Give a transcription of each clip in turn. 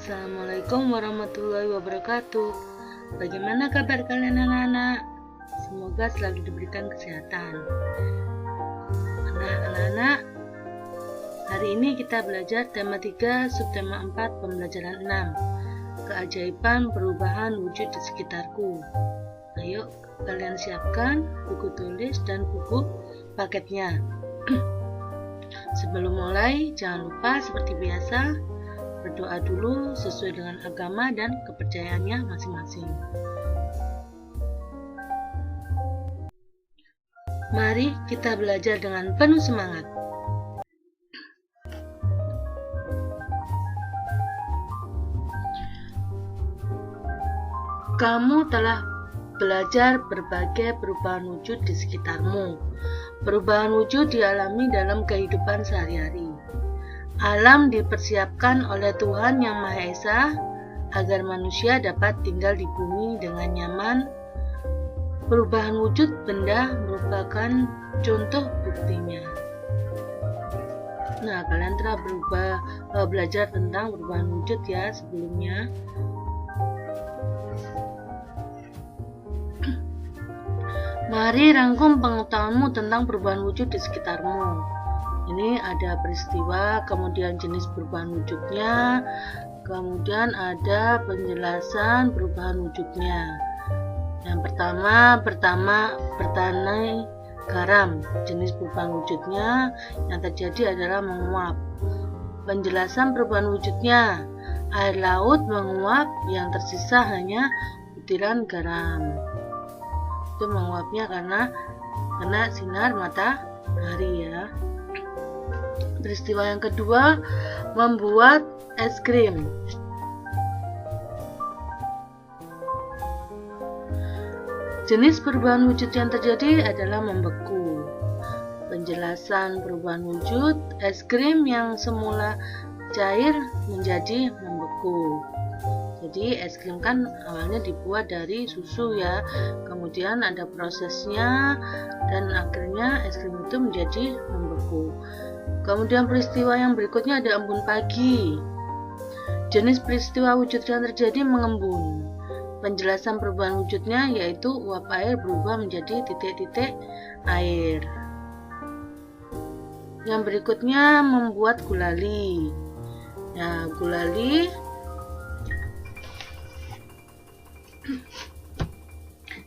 Assalamualaikum warahmatullahi wabarakatuh. Bagaimana kabar kalian anak-anak? Semoga selalu diberikan kesehatan. Nah anak-anak, hari ini kita belajar tema 3, subtema 4, pembelajaran 6, keajaiban perubahan wujud di sekitarku. Ayo kalian siapkan buku tulis dan buku paketnya. Sebelum mulai, jangan lupa seperti biasa berdoa dulu sesuai dengan agama dan kepercayaannya masing-masing. Mari kita belajar dengan penuh semangat. Kamu telah belajar berbagai perubahan wujud di sekitarmu. Perubahan wujud dialami dalam kehidupan sehari-hari. Alam dipersiapkan oleh Tuhan Yang Maha Esa agar manusia dapat tinggal di bumi dengan nyaman. Perubahan wujud benda merupakan contoh buktinya. Nah, kalian telah belajar tentang perubahan wujud ya sebelumnya. Mari rangkum pengetahuanmu tentang perubahan wujud di sekitarmu. Ini ada peristiwa, kemudian jenis perubahan wujudnya, kemudian ada penjelasan perubahan wujudnya. Yang pertama bertanai garam. Jenis perubahan wujudnya yang terjadi adalah menguap. Penjelasan perubahan wujudnya, air laut menguap, yang tersisa hanya butiran garam. Itu menguapnya karena kena sinar matahari ya. Peristiwa yang kedua, membuat es krim. Jenis perubahan wujud yang terjadi adalah membeku. Penjelasan perubahan wujud, es krim yang semula cair menjadi membeku. Jadi es krim kan awalnya dibuat dari susu ya, kemudian ada prosesnya dan akhirnya es krim itu menjadi membeku. Kemudian peristiwa yang berikutnya ada embun pagi. Jenis peristiwa wujud yang terjadi mengembun. Penjelasan perubahan wujudnya yaitu uap air berubah menjadi titik-titik air. Yang berikutnya membuat gulali. Nah, gulali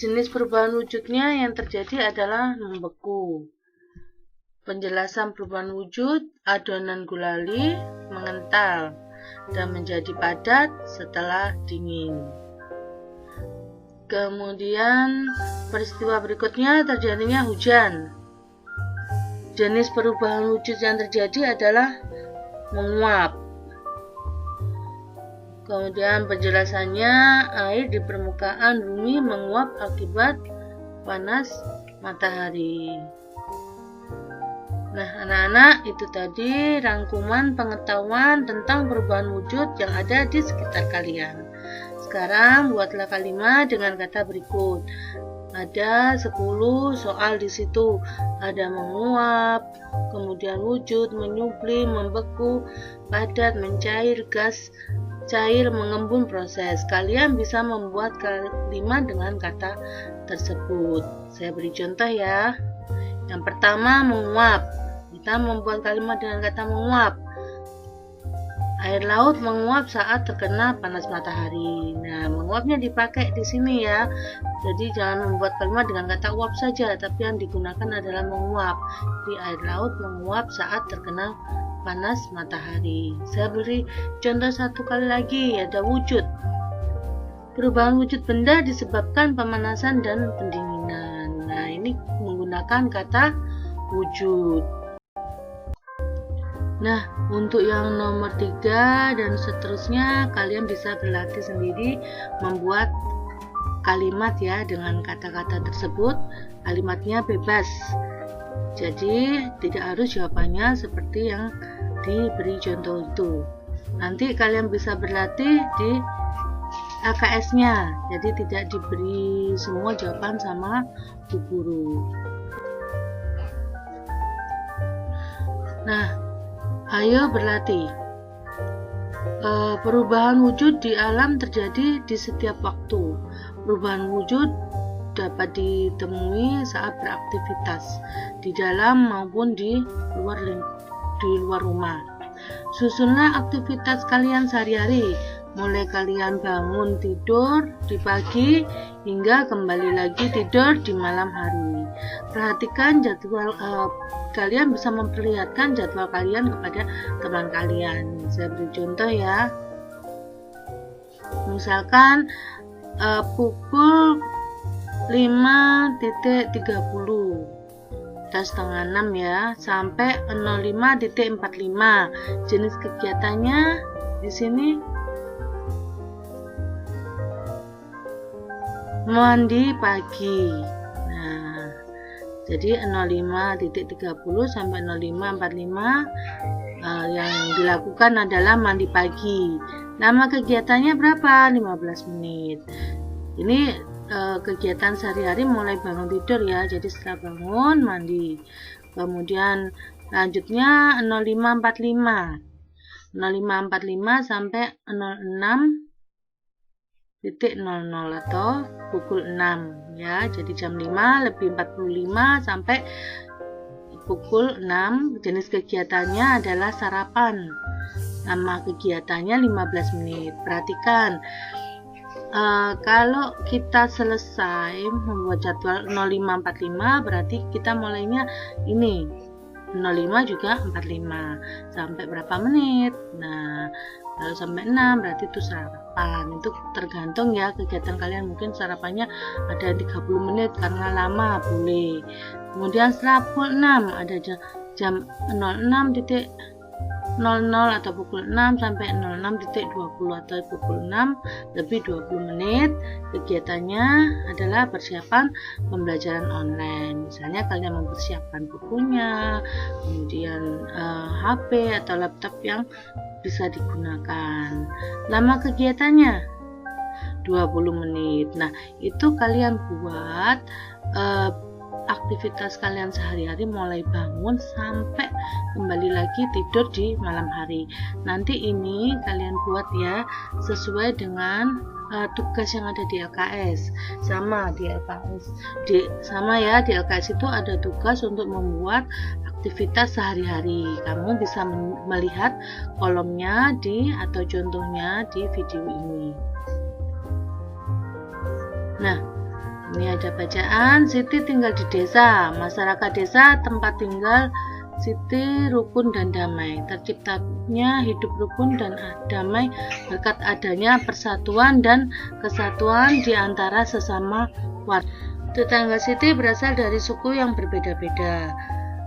jenis perubahan wujudnya yang terjadi adalah membeku. Penjelasan perubahan wujud, adonan gulali mengental dan menjadi padat setelah dingin. Kemudian peristiwa berikutnya terjadinya hujan. Jenis perubahan wujud yang terjadi adalah menguap. Kemudian penjelasannya, air di permukaan bumi menguap akibat panas matahari. Nah, anak-anak, itu tadi rangkuman pengetahuan tentang perubahan wujud yang ada di sekitar kalian. Sekarang buatlah kalimat dengan kata berikut. Ada 10 soal di situ. Ada menguap, kemudian wujud, menyupli, membeku, padat, mencair, gas, cair, mengembun, proses. Kalian bisa membuat kalimat dengan kata tersebut. Saya beri contoh ya. Yang pertama, menguap. Kita membuat kalimat dengan kata menguap. Air laut menguap saat terkena panas matahari. Nah, menguapnya dipakai di sini ya. Jadi jangan membuat kalimat dengan kata uap saja, tapi yang digunakan adalah menguap. Jadi air laut menguap saat terkena panas matahari. Saya beri contoh satu kali lagi, ada wujud. Perubahan wujud benda disebabkan pemanasan dan pendinginan. Nah, ini menggunakan kata wujud. Nah, untuk yang nomor 3 dan seterusnya, kalian bisa berlatih sendiri membuat kalimat ya dengan kata-kata tersebut. Kalimatnya bebas. Jadi, tidak harus jawabannya seperti yang diberi contoh itu. Nanti kalian bisa berlatih di AKS-nya. Jadi tidak diberi semua jawaban sama bu guru. Nah, ayo berlatih. Perubahan wujud di alam terjadi di setiap waktu. Perubahan wujud dapat ditemui saat beraktivitas di dalam maupun di luar rumah. Susunlah aktivitas kalian sehari-hari, mulai kalian bangun tidur di pagi hingga kembali lagi tidur di malam hari. Perhatikan jadwal kalian bisa memperlihatkan jadwal kalian kepada teman kalian. Saya beri contoh ya. Misalkan pukul 5.30 dan setengah 6 ya sampai 05.45. Jenis kegiatannya di sini mandi pagi. Nah, jadi 05.30 sampai 05.45 yang dilakukan adalah mandi pagi. Nama kegiatannya berapa? 15 menit. Ini kegiatan sehari-hari mulai bangun tidur ya, jadi setelah bangun mandi, kemudian lanjutnya 05.45 sampai 06.00 atau pukul 6 ya, jadi jam 5:45 sampai pukul 6. Jenis kegiatannya adalah sarapan. Nama kegiatannya 15 menit. Perhatikan, kalau kita selesai membuat jadwal 05.45 berarti kita mulainya ini 05 juga 45 sampai berapa menit. Nah, kalau sampai 6 berarti itu sarapan. Itu tergantung ya kegiatan kalian, mungkin sarapannya ada 30 menit karena lama boleh. Kemudian setelah pukul 6 ada jam 06.00 atau pukul 6 sampai 06.20 atau pukul 6:20 menit. Kegiatannya adalah persiapan pembelajaran online. Misalnya kalian mempersiapkan bukunya, kemudian HP atau laptop yang bisa digunakan. Lama kegiatannya 20 menit. Nah, itu kalian buat aktivitas kalian sehari-hari mulai bangun sampai kembali lagi tidur di malam hari. Nanti ini kalian buat ya sesuai dengan tugas yang ada di LKS. Sama di LKS di LKS itu ada tugas untuk membuat aktivitas sehari-hari. Kamu bisa melihat kolomnya atau contohnya di video ini. Nah, ini ada bacaan. Siti tinggal di desa. Masyarakat desa tempat tinggal Siti rukun dan damai. Terciptanya hidup rukun dan damai berkat adanya persatuan dan kesatuan di antara sesama warga. Tetangga Siti berasal dari suku yang berbeda-beda.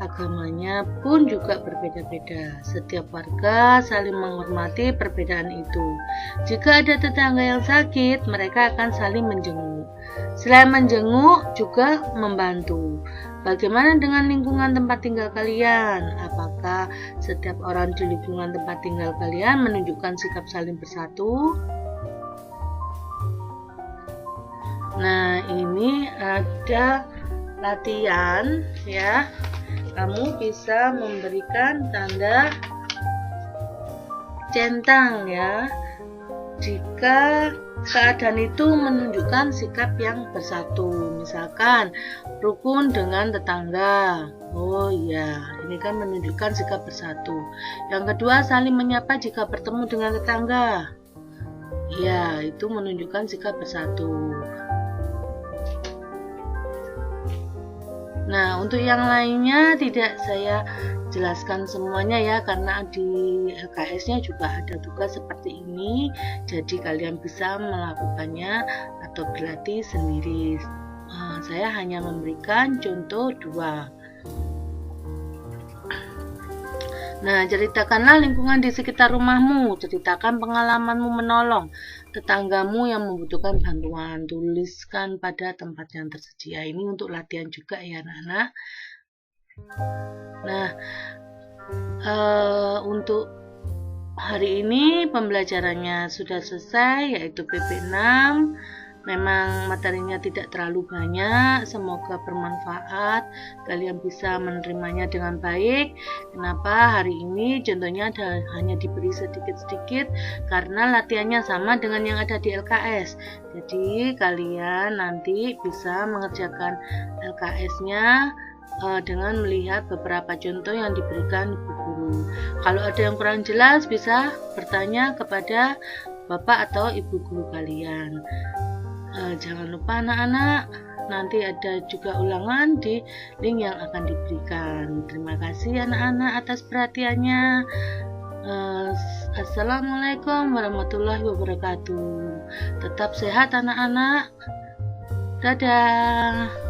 Agamanya pun juga berbeda-beda. Setiap warga saling menghormati perbedaan itu. Jika ada tetangga yang sakit, mereka akan saling menjenguk. Selain menjenguk, juga membantu. Bagaimana dengan lingkungan tempat tinggal kalian? Apakah setiap orang di lingkungan tempat tinggal kalian menunjukkan sikap saling bersatu? Nah, ini ada latihan ya. Kamu bisa memberikan tanda centang ya jika keadaan itu menunjukkan sikap yang bersatu. Misalkan rukun dengan tetangga. Oh iya, ini kan menunjukkan sikap bersatu. Yang kedua, saling menyapa jika bertemu dengan tetangga. Ya, itu menunjukkan sikap bersatu. Nah, untuk yang lainnya tidak saya jelaskan semuanya ya, karena di LKS-nya juga ada tugas seperti ini. Jadi kalian bisa melakukannya atau berlatih sendiri. Saya hanya memberikan contoh 2. Nah, ceritakanlah lingkungan di sekitar rumahmu. Ceritakan pengalamanmu menolong tetanggamu yang membutuhkan bantuan. Tuliskan pada tempat yang tersedia. Ini untuk latihan juga ya anak-anak. Nah, untuk hari ini pembelajarannya sudah selesai, yaitu PP6. memang materinya tidak terlalu banyak, semoga bermanfaat, kalian bisa menerimanya dengan baik. Kenapa hari ini contohnya hanya diberi sedikit-sedikit karena latihannya sama dengan yang ada di LKS. Jadi kalian nanti bisa mengerjakan LKS-nya dengan melihat beberapa contoh yang diberikan ibu guru. Kalau ada yang kurang jelas bisa bertanya kepada bapak atau ibu guru kalian. Jangan lupa anak-anak, nanti ada juga ulangan di link yang akan diberikan. Terima kasih anak-anak atas perhatiannya. Assalamualaikum warahmatullahi wabarakatuh. Tetap sehat anak-anak. Dadah.